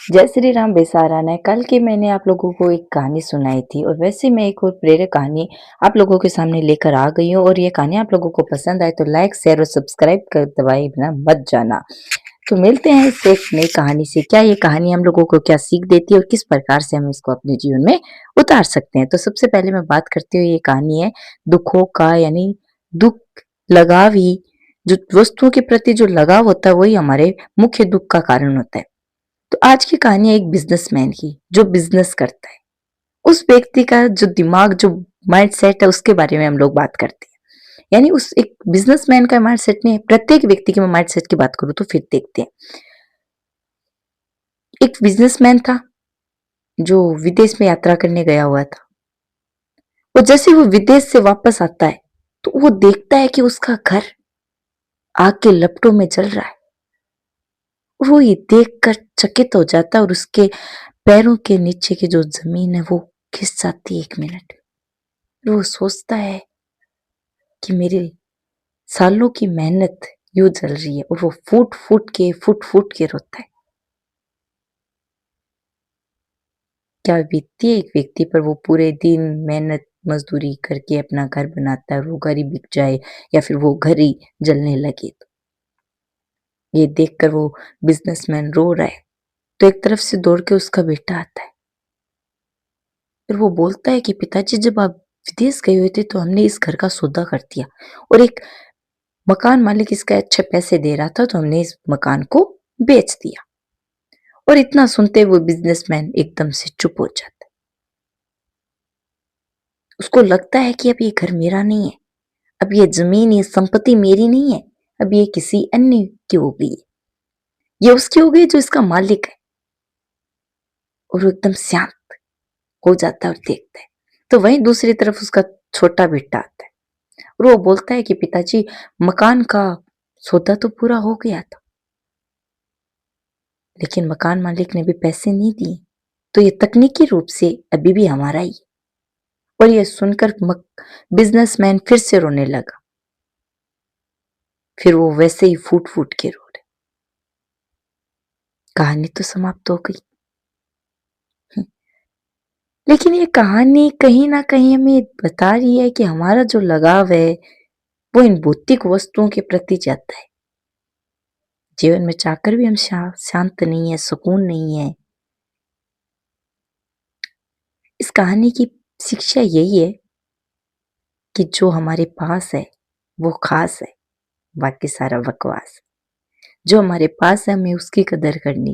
जय श्री राम बेसारा ने कल की मैंने आप लोगों को एक कहानी सुनाई थी और वैसे मैं एक और प्रेरक कहानी आप लोगों के सामने लेकर आ गई हूँ। और ये कहानी आप लोगों को पसंद आए तो लाइक शेयर और सब्सक्राइब कर दबाए बिना मत जाना। तो मिलते हैं इस एक नई कहानी से। क्या ये कहानी हम लोगों को क्या सीख देती है और किस प्रकार से हम इसको अपने जीवन में उतार सकते हैं। तो सबसे पहले मैं बात करती हूँ, ये कहानी है दुखों का, यानी दुख लगाव ही, जो वस्तुओं के प्रति जो लगाव होता है वही हमारे मुख्य दुख का कारण होता है। तो आज की कहानी है एक बिजनेसमैन की जो बिजनेस करता है। उस व्यक्ति का जो दिमाग, जो माइंड सेट है, उसके बारे में हम लोग बात करते हैं। यानी उस एक बिजनेसमैन का माइंड सेट नहीं, प्रत्येक व्यक्ति के माइंड सेट की बात करूं तो फिर देखते हैं। एक बिजनेसमैन था जो विदेश में यात्रा करने गया हुआ था। वो जैसे वो विदेश से वापस आता है तो वो देखता है कि उसका घर आग के लपटों में जल रहा है। वो ये देखकर चकित हो जाता है और उसके पैरों के नीचे की जो जमीन है वो खिस जाती है 1 मिनट। वो सोचता है कि मेरे सालों की मेहनत यूं जल रही है, और वो फूट फूट के रोता है। क्या बीतती है एक व्यक्ति पर, वो पूरे दिन मेहनत मजदूरी करके अपना घर बनाता है, वो घर ही बिक जाए या फिर वो घर ही जलने लगे। तो ये देखकर वो बिजनेसमैन रो रहा है। तो एक तरफ से दौड़ के उसका बेटा आता है। फिर वो बोलता है कि पिताजी, जब आप विदेश गए हुए थे तो हमने इस घर का सौदा कर दिया, और एक मकान मालिक इसका अच्छे पैसे दे रहा था तो हमने इस मकान को बेच दिया। और इतना सुनते वो बिजनेसमैन एकदम से चुप हो जाता है। उसको लगता है कि अब ये घर मेरा नहीं है, अब ये जमीन, ये संपत्ति मेरी नहीं है, अब ये किसी अन्य की हो गई है। ये उसकी हो गई जो इसका मालिक है। और वो एकदम शांत हो जाता है और देखता है। तो वहीं दूसरी तरफ उसका छोटा बेटा आता है और वो बोलता है कि पिताजी, मकान का सौदा तो पूरा हो गया था, लेकिन मकान मालिक ने भी पैसे नहीं दिए, तो ये तकनीकी रूप से अभी भी हमारा ही है। और ये सुनकर बिजनेसमैन फिर से रोने लगा। फिर वो वैसे ही फूट फूट के रो रहे। कहानी तो समाप्त हो गई। लेकिन ये कहानी कहीं ना कहीं हमें बता रही है कि हमारा जो लगाव है वो इन भौतिक वस्तुओं के प्रति जाता है। जीवन में चाहकर भी हम शांत नहीं है, सुकून नहीं है। इस कहानी की शिक्षा यही है कि जो हमारे पास है वो खास है, बाकी सारा बकवास। जो हमारे पास है हमें उसकी कदर करनी